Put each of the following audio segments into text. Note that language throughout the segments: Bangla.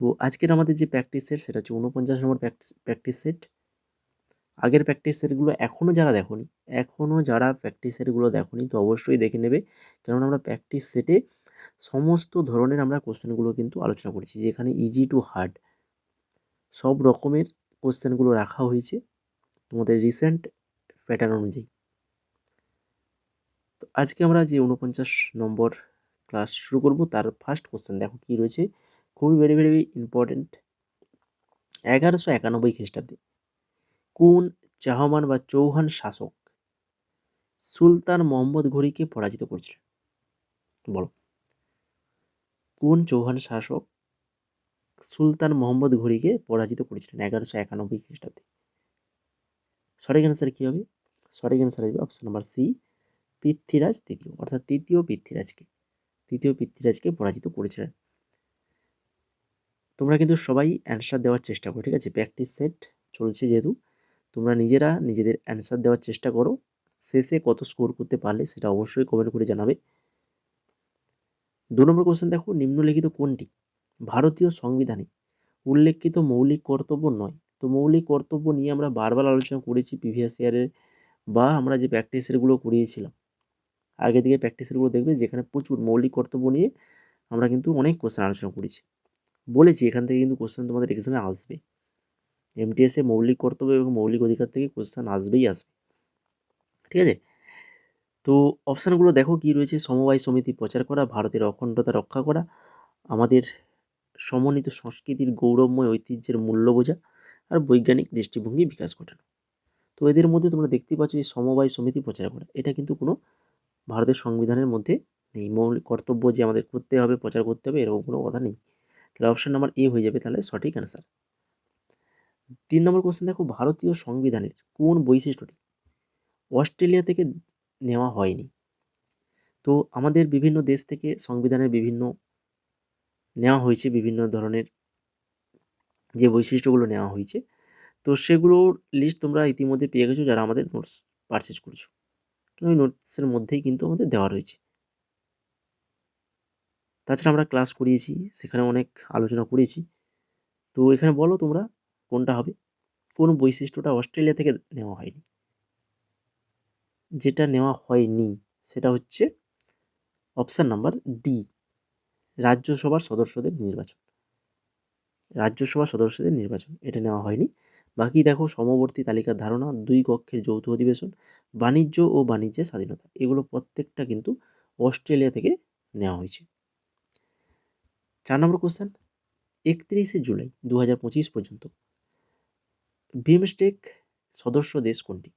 তো আজকের আমাদের যে প্র্যাকটিস সেট সেটা হচ্ছে 49 নম্বর প্র্যাকটিস সেট। আগের প্র্যাকটিস সেটগুলো এখনও যারা প্র্যাকটিস সেটগুলো দেখোনি তো অবশ্যই দেখে নেবে, কারণ আমরা প্র্যাকটিস সেটে সমস্ত ধরনের আমরা কোশ্চেনগুলো কিন্তু আলোচনা করেছি, যেখানে ইজি টু হার্ড সব রকমের কোশ্চেনগুলো রাখা হয়েছে তোমাদের রিসেন্ট প্যাটার্ন অনুযায়ী। তো আজকে আমরা যে 49 নম্বর ক্লাস শুরু করব, তার ফার্স্ট কোশ্চেন দেখো কি রয়েছে, খুবই ভেরি ভেরি ইম্পর্টেন্ট। 1191 খ্রিস্টাব্দে কোন চাহমান বা চৌহান শাসক সুলতান মোহাম্মদ ঘুরিকে পরাজিত করেছিলেন? বলো, কোন চৌহান শাসক সুলতান মোহাম্মদ ঘুরিকে পরাজিত করেছিলেন 1191 খ্রিস্টাব্দে? সঠিক অ্যান্সার কি হবে? সঠিক অ্যান্সার হবে অপশন নাম্বার সি, পৃথ্বীরাজ তৃতীয়, অর্থাৎ তৃতীয় পৃথ্বীরাজকে পরাজিত করেছিলেন। তোমরা কিন্তু সবাই অ্যান্সার দেওয়ার চেষ্টা করো, ঠিক আছে? প্র্যাকটিস সেট চলছে যেহেতু, তোমরা নিজেরা নিজেদের অ্যান্সার দেওয়ার চেষ্টা করো। শেষে কত স্কোর করতে পারলে সেটা অবশ্যই কমেন্ট করে জানাবে। 2 নম্বর কোশ্চেন দেখো, নিম্নলিখিত কোনটি ভারতীয় সংবিধানে উল্লেখিত মৌলিক কর্তব্য নয়? তো মৌলিক কর্তব্য নিয়ে আমরা বারবার আলোচনা করেছি প্রিভিয়াস ইয়ারে, বা আমরা যে প্র্যাকটিস সেটগুলো করিয়েছিলাম আগে থেকে প্র্যাকটিস সেটগুলো দেখবে, যেখানে প্রচুর মৌলিক কর্তব্য নিয়ে আমরা কিন্তু অনেক কোশ্চেন আলোচনা করেছি। বলেছি এখান থেকে কিন্তু কোশ্চেন তোমাদের এক্সামে আসবে, এমটিএসে মৌলিক কর্তব্য এবং মৌলিক অধিকার থেকে কোশ্চেন আসবেই আসবে, ঠিক আছে? তো অপশানগুলো দেখো কি রয়েছে, সমবায় সমিতি প্রচার করা, ভারতের অখণ্ডতা রক্ষা করা, আমাদের সমন্বিত সংস্কৃতির গৌরবময় ঐতিহ্যের মূল্য বোঝা, আর বৈজ্ঞানিক দৃষ্টিভঙ্গি বিকাশ ঘটানো। তো এদের মধ্যে তোমরা দেখতে পাচ্ছ যে সমবায় সমিতি প্রচার করা, এটা কিন্তু কোনো ভারতের সংবিধানের মধ্যে নেই। মৌলিক কর্তব্য যে আমাদের করতে হবে, প্রচার করতে হবে, এরকম কোনো কথা নেই। তাহলে অপশান নাম্বার এ হয়ে যাবে তাহলে সঠিক অ্যান্সার। 3 নম্বর কোশ্চেন দেখো, ভারতীয় সংবিধানের কোন বৈশিষ্ট্যটি অস্ট্রেলিয়া থেকে নেওয়া হয়নি? তো আমাদের বিভিন্ন দেশ থেকে সংবিধানের বিভিন্ন নেওয়া হয়েছে, বিভিন্ন ধরনের যে বৈশিষ্ট্যগুলো নেওয়া হয়েছে, তো সেগুলোর লিস্ট তোমরা ইতিমধ্যে পেয়ে গেছো যারা আমাদের নোটস পারচেজ করেছো, ওই নোটসের মধ্যেই কিন্তু আমাদের দেওয়া রয়েছে। তাছাড়া আমরা ক্লাস করিয়েছি, সেখানে অনেক আলোচনা করেছি। তো এখানে বলো তোমরা কোনটা হবে, কোন বৈশিষ্ট্যটা অস্ট্রেলিয়া থেকে নেওয়া হয়নি? যেটা নেওয়া হয়নি সেটা হচ্ছে অপশান নাম্বার ডি, রাজ্যসভার সদস্যদের নির্বাচন, এটা নেওয়া হয়নি। বাকি দেখো সমবর্তী তালিকার ধারণা, 2 কক্ষের যৌথ অধিবেশন, বাণিজ্য ও বাণিজ্যের স্বাধীনতা, এগুলো প্রত্যেকটা কিন্তু অস্ট্রেলিয়া থেকে নেওয়া হয়েছে। 4 নম্বর কোশ্চেন, 31শে জুলাই 2025 পর্যন্ত বিমস্টেক সদস্য দেশ কোনটি?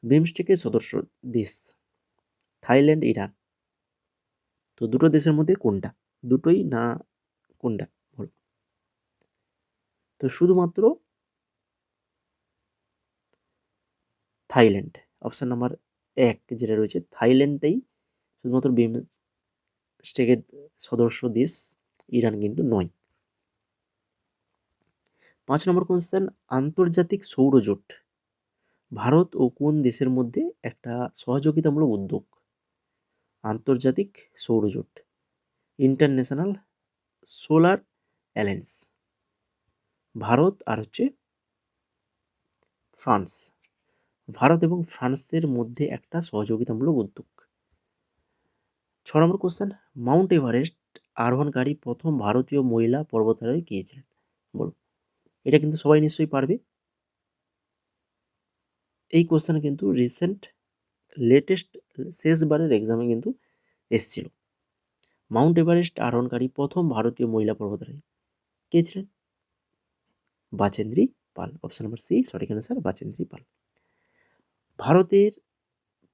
বিমস্টেকের সদস্য দেশ থাইল্যান্ড, ইরান, তো দুটো দেশের মধ্যে কোনটা? দুটোই না কোনটা বলো? তো শুধুমাত্র থাইল্যান্ড, অপশান নাম্বার 1 যেটা রয়েছে থাইল্যান্ডটাই শুধুমাত্র বিমস্টেকের সদস্য দেশ, ইরান কিন্তু নয়। 5 নম্বর কোশ্চেন, আন্তর্জাতিক সৌরজোট ভারত ও কোন দেশের মধ্যে একটা সহযোগিতামূলক উদ্যোগ? আন্তর্জাতিক সৌরজোট, ইন্টারন্যাশনাল সোলার অ্যালায়েন্স, ভারত আর হচ্ছে ফ্রান্স, ভারত এবং ফ্রান্সের মধ্যে একটা সহযোগিতামূলক উদ্যোগ। 6 নম্বর কোশ্চেন, মাউন্ট এভারেস্ট আরোহণকারী প্রথম ভারতীয় মহিলা পর্বতারোহী কে ছিলেন? বলো, এটা কিন্তু সবাই নিশ্চয়ই পারবে। এই কোশ্চেন কিন্তু রিসেন্ট লেটেস্ট শেষবারের এক্সামে কিন্তু এসছিল। মাউন্ট এভারেস্ট আরোহণকারী প্রথম ভারতীয় মহিলা পর্বতারোহী কে ছিলেন? বাচেন্দ্রী পাল, অপশন নাম্বার সি সঠিক অ্যান্সার, বাচেন্দ্রী পাল। ভারতের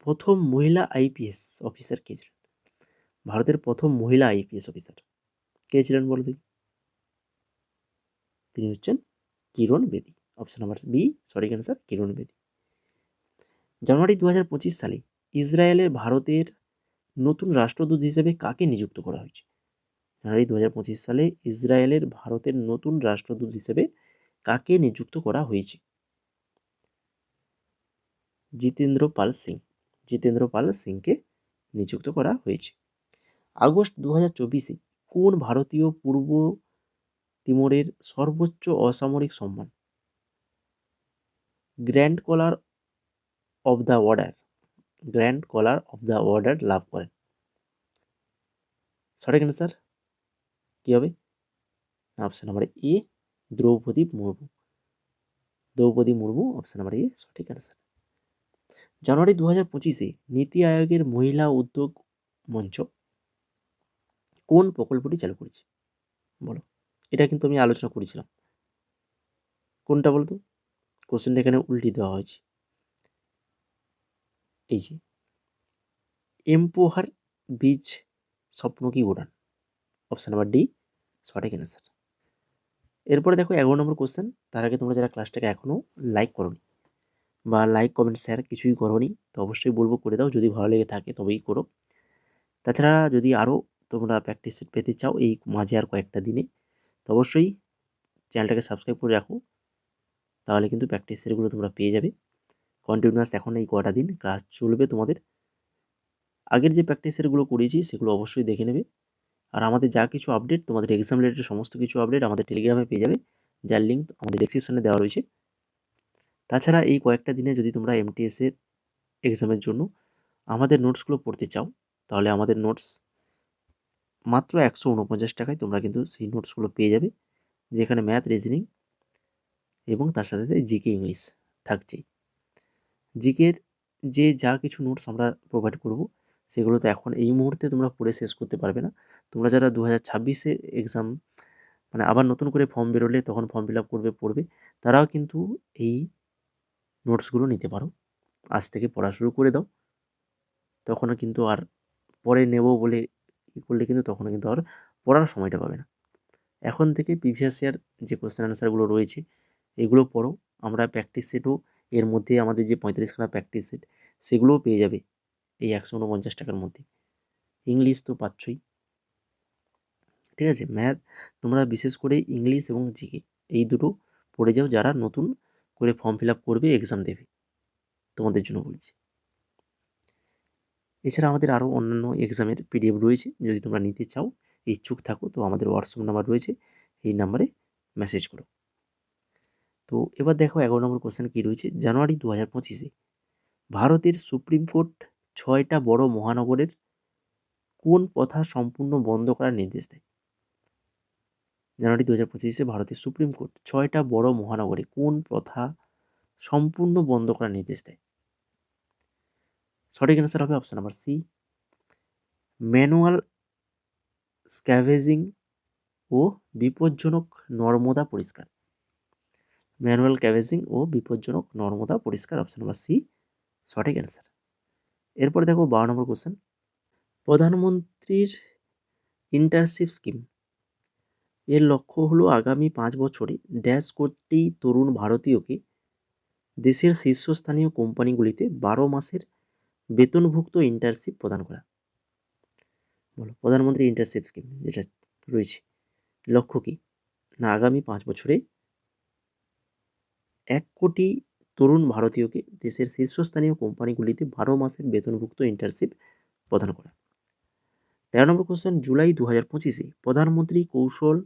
প্রথম মহিলা আইপিএস অফিসার কে ছিলেন? ভারতের প্রথম মহিলা আইপিএস অফিসার কে ছিলেন বলো দেখি? তিনি হচ্ছেন কিরণ বেদী, অপশন নাম্বার বি সঠিক অ্যান্সার, কিরণ বেদী। জানুয়ারি 2025 সালে ইসরায়েলে ভারতের নতুন রাষ্ট্রদূত হিসেবে কাকে নিযুক্ত করা হয়েছে? জানুয়ারি 2025 সালে ইসরায়েলের ভারতের নতুন রাষ্ট্রদূত হিসেবে কাকে নিযুক্ত করা হয়েছে? জিতেন্দ্র পাল সিংকে নিযুক্ত করা হয়েছে। আগস্ট 2024 কোন ভারতীয় পূর্ব তিমুরের সর্বোচ্চ অসামরিক সম্মান grand collar of the order লাভ করেন? সঠিক অ্যান্সার কী হবে? Option number A, Draupadi Murmu option number A সঠিক অ্যান্সার। জানুয়ারি 2025-এ নীতি আয়োগের মহিলা উদ্যোগ মঞ্চ কোন প্রকল্পটি চালু করেছে? বলো, এটা কিন্তু আমি আলোচনা করেছিলাম। কোনটা বলতো? কোশ্চেনটা এখানে উল্টে দেওয়া হয়েছে। এই যে এম্পোহার বীজ স্বপ্ন কি উড়ান, অপশান নাম্বার ডি সঠিক অ্যান্সার। এরপরে দেখো 11 নম্বর কোশ্চেন। তার আগে তোমরা যারা ক্লাসটাকে এখনও লাইক করোনি বা লাইক কমেন্ট শেয়ার কিছুই করোনি, তো অবশ্যই বলবো করে দাও, যদি ভালো লেগে থাকে তবেই করো। তাছাড়া যদি আরও তোমরা প্র্যাকটিস সেট পেতে চাও এই মাঝে আর কয়েকটা দিনে, তো অবশ্যই চ্যানেলটাকে সাবস্ক্রাইব করে রাখো, তাহলে কিন্তু প্র্যাকটিস সেটগুলো তোমরা পেয়ে যাবে। কন্টিনিউয়াস এখন এই কটা দিন ক্লাস চলবে তোমাদের। আগের যে প্র্যাকটিস সেটগুলো করিয়েছি সেগুলো অবশ্যই দেখে নেবে। আর আমাদের যা কিছু আপডেট, তোমাদের এক্সাম রিলেটেড সমস্ত কিছু আপডেট আমাদের টেলিগ্রামে পেয়ে যাবে, যার লিঙ্ক আমাদের ডেসক্রিপশানে দেওয়া রয়েছে। তাছাড়া এই কয়েকটা দিনে যদি তোমরা এমটিএসের এক্সামের জন্য আমাদের নোটসগুলো পড়তে চাও, তাহলে আমাদের নোটস মাত্র 149 টাকায় তোমরা কিন্তু সেই নোটসগুলো পেয়ে যাবে, যেখানে ম্যাথ, রিজনিং এবং তার সাথে সাথে জিকে ইংলিশ থাকছেই। জিকের যে যা কিছু নোটস আমরা প্রোভাইড করব, সেগুলো তো এখন এই মুহূর্তে তোমরা পড়ে শেষ করতে পারবে না। তোমরা যারা 2026-এ এক্সাম মানে আবার নতুন করে ফর্ম বেরোলে তখন ফর্ম ফিল আপ পড়বে, তারাও কিন্তু এই নোটসগুলো নিতে পারো। আজ থেকে পড়া শুরু করে দাও, তখনও কিন্তু আর পরে নেব বলে করলে কিন্তু তখনও কিন্তু আর পড়ার সময়টা পাবে না। এখন থেকে প্রিভিয়াস ইয়ার যে কোশ্চেন আনসারগুলো রয়েছে এগুলো পড়ো। আমরা প্র্যাকটিস সেটও এর মধ্যে আমাদের যে 35খানা প্র্যাকটিস সেট সেগুলোও পেয়ে যাবে এই 149 টাকার মধ্যে। ইংলিশ তো পাচ্ছই, ঠিক আছে। ম্যাথ তোমরা বিশেষ করে ইংলিশ এবং জিকে এই দুটো পড়ে যাও, যারা নতুন করে ফর্ম ফিল আপ করবে, এক্সাম দেবে, তোমাদের জন্য বলছি। এছাড়া আমাদের আরও অন্যান্য এক্সামের পিডিএফ রয়েছে, যদি তোমরা নিতে চাও, ইচ্ছুক থাকো, তো আমাদের হোয়াটসঅ্যাপ নাম্বার রয়েছে, এই নাম্বারে মেসেজ করো। তো এবার দেখো 11 নম্বর কোশ্চেন কী রয়েছে। জানুয়ারি 2025-এ ভারতের সুপ্রিম কোর্ট 6টা বড় মহানগরের কোন প্রথা সম্পূর্ণ বন্ধ করার নির্দেশ দেয়? জানুয়ারি 2025-এ ভারতের সুপ্রিম কোর্ট 6টা বড় মহানগরে কোন প্রথা সম্পূর্ণ বন্ধ করার নির্দেশ দেয়? সঠিক অ্যান্সার হবে অপশান নাম্বার সি, ম্যানুয়াল স্ক্যাভেজিং ও বিপজ্জনক নর্মদা পরিষ্কার। ম্যানুয়াল ক্যাভেজিং ও বিপজ্জনক নর্মদা পরিষ্কার, অপশান নাম্বার সি সঠিক অ্যান্সার। এরপরে দেখো 12 নম্বর কোশ্চেন। প্রধানমন্ত্রীর ইন্টার্নশিপ স্কিম এর লক্ষ্য হলো আগামী 5 বছরে ড্যাশ কোটি তরুণ ভারতীয়কে দেশের শীর্ষস্থানীয় কোম্পানিগুলিতে 12 মাসের বেতনভুক্ত ইন্টার্নশিপ প্রদান করা। বলো, প্রধানমন্ত্রী ইন্টার্নশিপ স্কিম যেটা রয়েছে লক্ষ্য কি না, আগামী 5 বছরে 1 কোটি তরুণ ভারতীয়কে দেশের শীর্ষস্থানীয় কোম্পানিগুলিতে 12 মাসের বেতনভুক্ত ইন্টার্নশিপ প্রদান করা। 13 নম্বর কোশ্চেন। জুলাই 2025-এ প্রধানমন্ত্রী কৌশল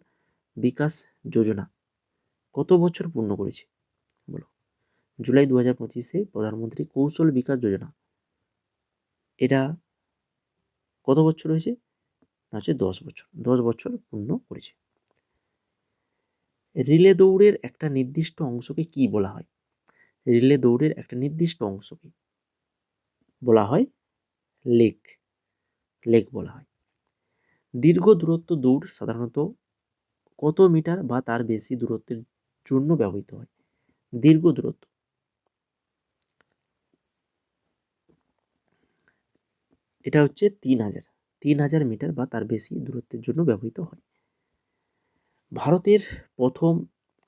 বিকাশ যোজনা কত বছর পূর্ণ করেছে? বলো, জুলাই 2025-এ প্রধানমন্ত্রী কৌশল বিকাশ যোজনা এটা কত বছর হয়েছে? না হচ্ছে 10 বছর। 10 বছর পূর্ণ করেছে। রিলে দৌড়ের একটা নির্দিষ্ট অংশকে কি বলা হয়? রিলে দৌড়ের একটা নির্দিষ্ট অংশকে বলা হয় লেগ বলা হয়। দীর্ঘ দূরত্ব দৌড় সাধারণত কত মিটার বা তার বেশি দূরত্বের জন্য ব্যবহৃত হয়? দীর্ঘ দূরত্ব এটা হচ্ছে 3000 মিটার বা তার বেশি দূরত্বের জন্য ব্যবহৃত হয়। ভারতের প্রথম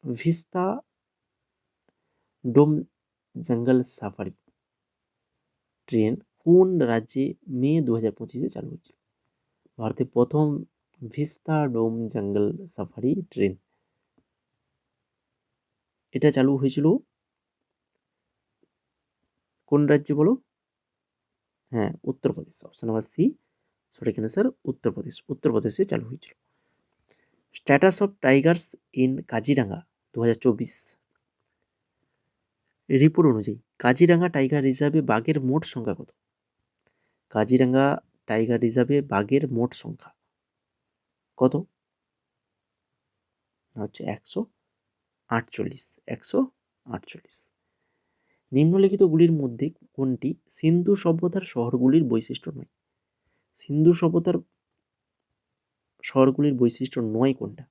ভিস্তা ডোম জঙ্গল সাফারি ট্রেন কোন রাজ্যে মে 2025-এ চালু হয়েছিল? ভারতের প্রথম ভিস্তা ডোম জঙ্গল সাফারি ট্রেন এটা চালু হয়েছিল কোন রাজ্যে বলো? হ্যাঁ, উত্তরপ্রদেশ, অপশন নাম্বার সি সঠিক অ্যান্সার উত্তরপ্রদেশে চালু হয়েছিল। Status of Tigers in Kaziranga 2024 report অনুযায়ী কাজিরাঙ্গা টাইগার রিজার্ভে বাঘের মোট সংখ্যা কত? কাজিরাঙ্গা টাইগার রিজার্ভে বাঘের মোট সংখ্যা কত? হচ্ছে 148। নিম্নলিখিতগুলির মধ্যে কোনটি সিন্ধু সভ্যতার শহরগুলির বৈশিষ্ট্য নয়? সিন্ধু সভ্যতার শহরগুলির বৈশিষ্ট্য নয় কোনটা?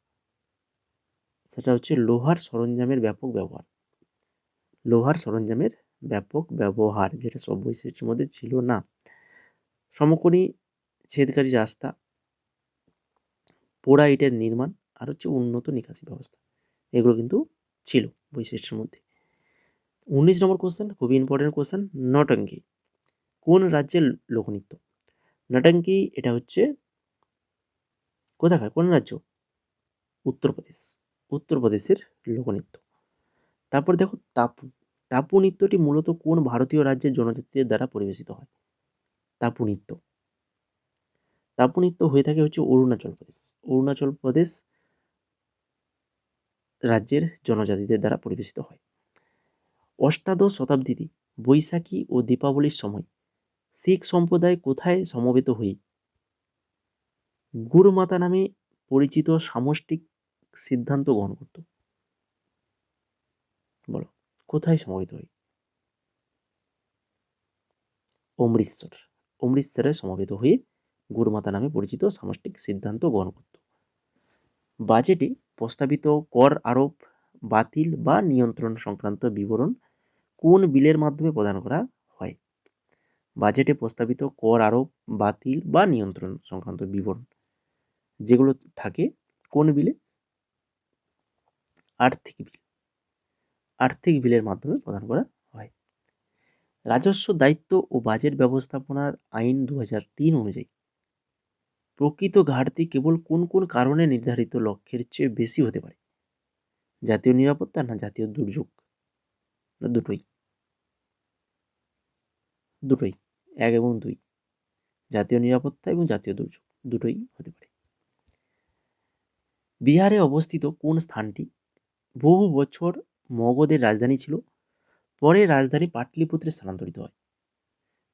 সেটা হচ্ছে লোহার সরঞ্জামের ব্যাপক ব্যবহার। লোহার সরঞ্জামের ব্যাপক ব্যবহার, যেটা সব বৈশিষ্ট্যের মধ্যে ছিল না। সমকোণী ছেদকারী রাস্তা, পোড়া ইটের নির্মাণ, আর হচ্ছে উন্নত নিকাশি ব্যবস্থা, এগুলো কিন্তু ছিল বৈশিষ্ট্যের মধ্যে। 19 নম্বর কোশ্চেন, খুবই ইম্পর্টেন্ট কোশ্চেন। নটঙ্কি কোন রাজ্যের লোকনৃত্য? নটঙ্কি এটা হচ্ছে কোথাকার, কোন রাজ্য? উত্তরপ্রদেশ। উত্তরপ্রদেশের লোকনৃত্য। তারপর দেখো তাপু। তাপু নৃত্যটি মূলত কোন ভারতীয় রাজ্যের জনজাতিদের দ্বারা পরিবেশিত হয়? তাপু নৃত্য। তাপু নৃত্য হয়ে থাকে হচ্ছে অরুণাচল প্রদেশ। অরুণাচল প্রদেশ রাজ্যের জনজাতিদের দ্বারা পরিবেশিত হয়। অষ্টাদশ শতাব্দীতে বৈশাখী ও দীপাবলির সময় শিখ সম্প্রদায় কোথায় সমবেত হয়ে গুরুমাতা নামে পরিচিত সামষ্টিক সিদ্ধান্ত গ্রহণ করত? বলো, কোথায় সমবেত হয়ে? অমৃতসর। অমৃতসরে সমবেত হয়ে গুরুমাতা নামে পরিচিত সামষ্টিক সিদ্ধান্ত গ্রহণ করত। বাজেটে প্রস্তাবিত কর আরোপ বাতিল বা নিয়ন্ত্রণ সংক্রান্ত বিবরণ কোন বিলের মাধ্যমে প্রদান করা হয়? বাজেটে প্রস্তাবিত কর আরোপ বাতিল বা নিয়ন্ত্রণ সংক্রান্ত বিবরণ যেগুলো থাকে কোন বিলে? আর্থিক বিল। আর্থিক বিলের মাধ্যমে প্রদান করা হয়। রাজস্ব দায়িত্ব ও বাজেট ব্যবস্থাপনার আইন 2003 অনুযায়ী প্রকৃত ঘাটতি কেবল কোন কোন কারণে নির্ধারিত লক্ষ্যের চেয়ে বেশি হতে পারে? জাতীয় নিরাপত্তা, না জাতীয় দুর্যোগ, না দুটোই? দুটোই, 1 এবং 2। জাতীয় নিরাপত্তা এবং জাতীয় দুর্যোগ দুটোই হতে পারে। বিহারে অবস্থিত কোন স্থানটি বহু বছর মগধের রাজধানী ছিল, পরে রাজধানী পাটলিপুত্রে স্থানান্তরিত হয়?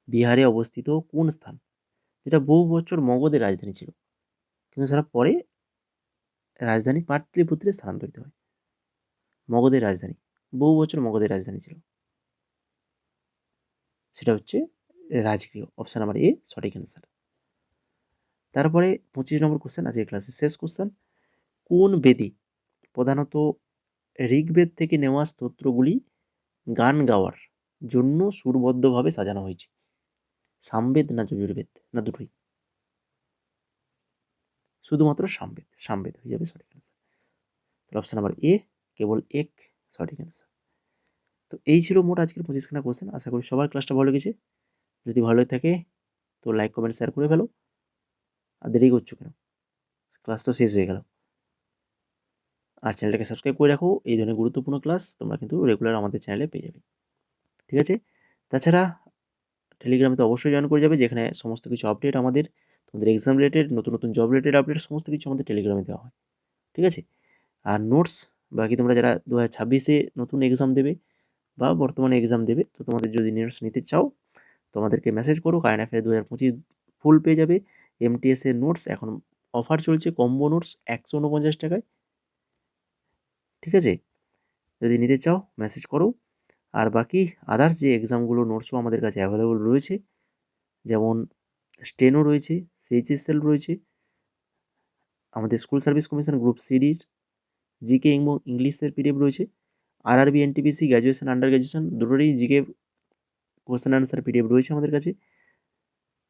বিহারে অবস্থিত কোন স্থান যেটা বহু বছর মগধের রাজধানী ছিল কিন্তু সেটা পরে রাজধানী পাটলিপুত্রে স্থানান্তরিত হয়? মগধের রাজধানী, বহু বছর মগধের রাজধানী ছিল, সেটা হচ্ছে রাজগৃহ। অপশান নাম্বার এ সঠিক অ্যান্সার। তারপরে 25 নম্বর কোশ্চেন, আজকের ক্লাসের শেষ কোশ্চেন। কোন বেদে প্রধানত ঋগ্বেদ থেকে নেওয়া স্তোত্রগুলি গান গাওয়ার জন্য সুরবদ্ধভাবে সাজানো হয়েছে? সামবেদ, না যজুর্বেদ, না দুটোই? শুধুমাত্র সামবেদ। সামবেদ হয়ে যাবে সঠিক অ্যান্সার। তাহলে অপশান নাম্বার এ কেবল এক সঠিক অ্যান্সার। তো এই ছিল মোট আজকের 25খানা কোশ্চেন। আশা করি সবার ক্লাসটা ভালো লেগেছে। যদি ভালো থাকে তো লাইক কমেন্ট শেয়ার করে ফেলো। আর দেরি করছো কেন? ক্লাস তো শেষ হয়ে গেল। আর চ্যানেলটাকে সাবস্ক্রাইব করে রাখো, এই ধরনের গুরুত্বপূর্ণ ক্লাস তোমরা কিন্তু রেগুলার আমাদের চ্যানেলে পেয়ে যাবে। ঠিক আছে? তাছাড়া টেলিগ্রামে তো অবশ্যই জয়েন করে যাবে, যেখানে সমস্ত কিছু আপডেট আমাদের, তোমাদের এক্সাম রিলেটেড, নতুন নতুন জব রিলেটেড আপডেট সমস্ত কিছু আমাদের টেলিগ্রামে দেওয়া হয়। ঠিক আছে? আর নোটস বাকি তোমরা যারা 2026-এ নতুন এক্সাম দেবে বা বর্তমানে এক্সাম দেবে, তো তোমাদের যদি নোটস নিতে চাও তোমাদেরকে মেসেজ করো। কারেন্ট অ্যাফেয়ার 2025 ফুল পেয়ে যাবে। এমটিএস এর নোটস এখন অফার চলছে, কম্বো নোটস 149 টাকায়। ঠিক আছে? যদি নিতে চাও মেসেজ করো। আর বাকি আদার্স যে এক্সামগুলো নোটসও আমাদের কাছে অ্যাভেলেবল রয়েছে, যেমন স্টেনো রয়েছে, সিএইচএসএল রয়েছে, আমাদের স্কুল সার্ভিস কমিশন গ্রুপ সিডির জিকে এবং ইংলিশের পিডিএফ রয়েছে, RRB NTPC graduation under graduation দুটোরই জিকে কোশ্চেন আনসার পিডিএফ রয়েছে আমাদের কাছে।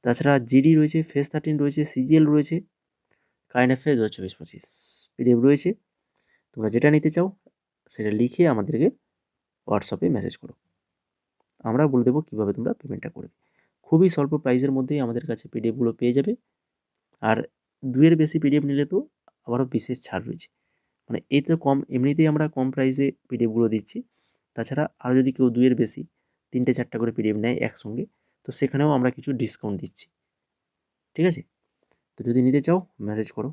তাছাড়া জিডি রয়েছে, ফেস 13 রয়েছে, সিজিএল রয়েছে, কারেন্ট অ্যাফেয়ার 2024-25 পিডিএফ রয়েছে। তোমরা যেটা নিতে চাও সেটা লিখে আমাদেরকে হোয়াটসঅ্যাপে মেসেজ করো, আমরা বলে দেবো কীভাবে তোমরা পেমেন্টটা করবে। খুবই স্বল্প প্রাইসের মধ্যেই আমাদের কাছে পিডিএফগুলো পেয়ে যাবে। আর 2-এর বেশি পিডিএফ নিলে তো আবারও বিশেষ ছাড় রয়েছে। মানে এই তো কম, এমনিতেই আমরা কম প্রাইসে পিডিএফগুলো দিচ্ছি। তাছাড়া আরও যদি কেউ 2-এর বেশি 3টে 4টা করে পিডিএফ নেয় একসঙ্গে, তো সেখানেও আমরা কিছু ডিসকাউন্ট দিচ্ছি। ঠিক আছে? তো যদি নিতে চাও মেসেজ করো।